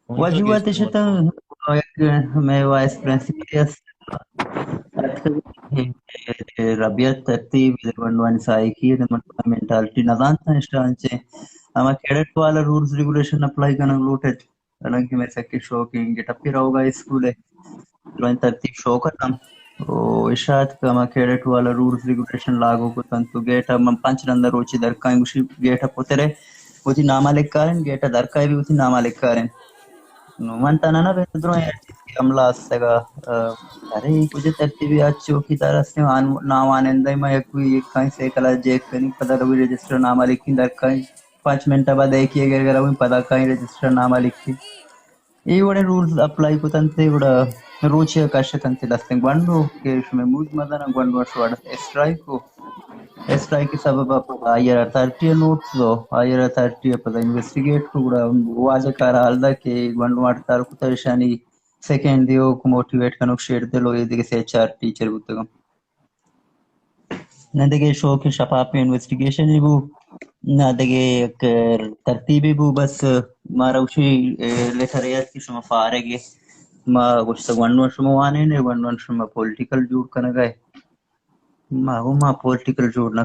واجبات شتا میں vice principal ربیعت ترتیب ونوان سائیکی مینٹالٹی نظام تھا اما کیڈٹ والا رولز ریگولیشن اپلائی کرنا لوٹٹ حالانکہ میں سکی شو کی گیٹ اپ رہا ہوگا اسکول ہے ترتیب شو کرنا اشاعت کا اما کیڈٹ والا رولز ریگولیشن لاگو کو تنتو گیٹ اب پانچ رندر روچی درکائیں گوشی گیٹ اپ ہوتے رہے وہی نامہ لکھارن گیٹ درکائی بھی وہی نامہ لکھارن منتانا بہتر عملہ سگا ارے کچھ ترتیبی اچھو کی طرح سے نام آنندہ میں کوئی کہیں سے کلا جیک کرنی پتہ لگی رجسٹر نامہ لکھی درکائیں 5 منٹ بعد دیکھیے اگر وہ پتہ کہیں رجسٹر نامہ لکھی یہ بڑے رولز اپلائی کو تنتے بڑا روچے کاشا تنتے لستے گوانڈو کہ شمیں موز مدن گوانڈو شوڑا اسٹرائک کی سبب آئیر اتھارٹی نوٹس دو آئیر اتھارٹی پتہ انویسٹیگیٹ کو بڑا واجہ کار حال دا کہ گوانڈو آٹھتار کو ترشانی سکین دیو کو موٹیویٹ کنوک شیئر دلو یہ دیکھ سے HR ٹیچر بوتگا نہ دیکھے شو کی شفاف میں انویسٹیگیشن ہی بو نہ دیکھے ایک ترتیبی بو بس مارا اچھی لیٹریات کی شما فارگی ما کچھ تا گوانڈو شما وانے نے گوانڈو شما پولیٹیکل جوڑ کنا گئے ما پولیٹیکل جوڑ نہ